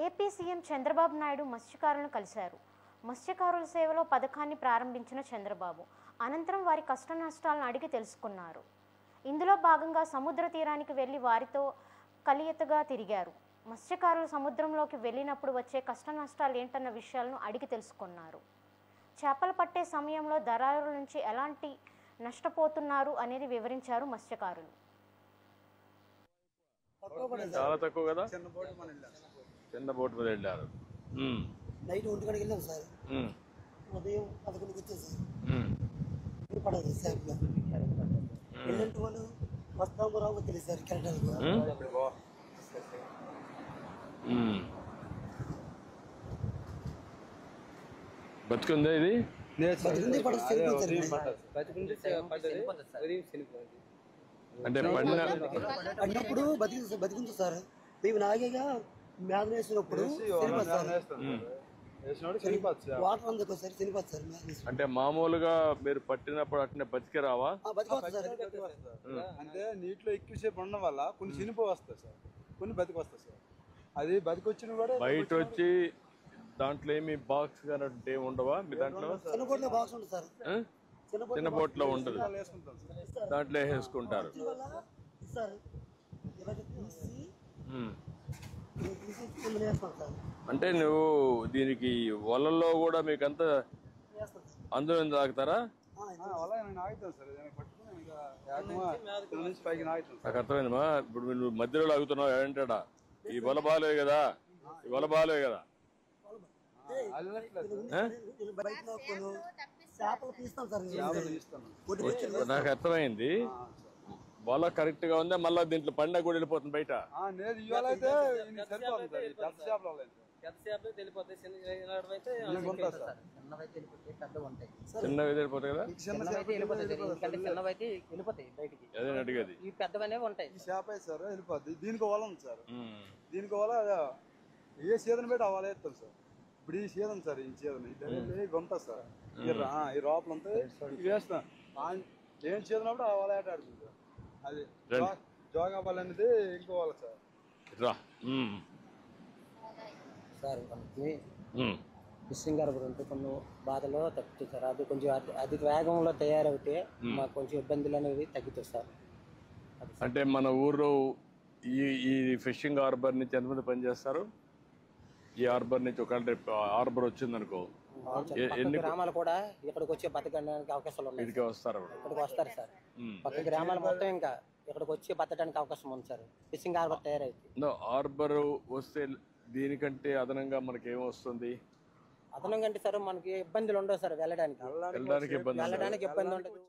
AP CM Chandrababu Naidu మత్స్యకారులను కలిశారు. మత్స్యకారుల సేవలో పథకాన్ని ప్రారంభించిన చంద్రబాబు అనంతరం వారి కష్ట నష్టాలను అడిగి తెలుసుకున్నారు. ఇందులో భాగంగా సముద్ర తీరానికి వెళ్లి వారితో కలియతగా తిరిగారు. మత్స్యకారులు సముద్రంలోకి వెళ్ళినప్పుడు వచ్చే కష్ట నష్టాలు ఏంటన్న విషయాలను అడిగి తెలుసుకున్నారు. చేపలు పట్టే సమయంలో దళారుల నుంచి ఎలాంటి నష్టపోతున్నారు అనేది వివరించారు మత్స్యకారులు. చాలా తక్కువ కదా, చిన్న బోట్ మీద వెళ్ళారు. నైట్ 1 గంటకి వెళ్ళాం సార్, ఉదయం 11కి వచ్చేసారు. పడదు శాంపుల్ వెళ్ళంటే వాళ్ళు వస్తాము రావు తెలియదు సార్. కెరటాలకు బతుకుందా ఇది? అంటే పడినప్పుడు బతికింది సార్. మేము నాగేగా మేధ వేసినప్పుడు వాటర్ అందుకు సార్ చనిపోతుంది సార్. అంటే మామూలుగా మీరు పట్టినప్పుడు అట్నే బతికి రావా? అంటే నీటిలో ఎక్కువసేపు ఉండడం వల్ల కొన్ని చనిపో వస్తాయి సార్, కొన్ని బతికి వస్తాయి సార్. అది బతికి వచ్చిన కూడా బయట వచ్చి దాంట్లో ఏమి బాక్స్ కానీ ఉండవా మీ దాంట్లో? చిన్న బోట్లో బాక్స్ ఉంటుంది సార్, చిన్న బోట్ లో ఉండదు, దాంట్లో వేసుకుంటారు. అంటే నువ్వు దీనికి వలల్లో కూడా మీకు అంతా అందులో తాగుతారా? నాకు అర్థమైందమ్మా. ఇప్పుడు నువ్వు మధ్యలో లాగుతున్నావు ఏంటా? ఈ వల బాలే కదా, ఈ వల బాలే కదా. నాకు అర్థమైంది. వల కరెక్ట్ గా ఉందా? మళ్ళా దీంట్లో పండుగ కూడా వెళ్ళిపోతుంది బయట. చిన్నవి వెళ్ళిపోతాయి కదా, అదే అడిగేది. దీనికి వల ఉంది సార్, దీనికి వల ఏ సీజన్ పెట్టి అవ్వాలి వేస్తాం సార్. ఇప్పుడు ఈ సీజన్ సార్, ఈ సీజన్ ఇది ఉంటుంది సార్. ఈ లోపలంతా వేస్తాం. ఏం సీజన్ అప్పుడు ఆ వల ఆట ఆడుతుంది. అది జోగాబాల్ అనేది ఇంకో వాళ్ళ సార్. సార్ మనకి ఫిషింగ్ హార్బర్ ఉంటే కొన్ని బాధలో తగ్గుతుంది సార్. అది కొంచెం అధిక వేగంలో తయారవుతే మాకు కొంచెం ఇబ్బందులు అనేవి తగ్గుతాయి సార్. అంటే మన ఊర్లో ఈ ఫిషింగ్ హార్బర్ నుంచి ఎంతమంది పనిచేస్తారు? ఈ హార్బర్ నుంచి ఒక హార్బర్ వచ్చింది అనుకో, ఎన్ని గ్రామాలు కూడా ఇక్కడికి వచ్చి బతకడానికి అవకాశాలు ఉన్నాయి. ఇక్కడికి వస్తారు సార్. పక్క గ్రామాలు మొత్తం ఇంకా ఇక్కడికి వచ్చి బతకడానికి అవకాశం ఉంది సార్. ఫిషింగ్ హార్బర్ తయారైతే హార్బర్ వస్తే దీనికంటే అదనంగా మనకి ఏమొస్తుంది? అదనంగా అంటే సార్ మనకి ఇబ్బందులు ఉండవు సార్. వెళ్ళడానికి ఇబ్బంది ఉండదు.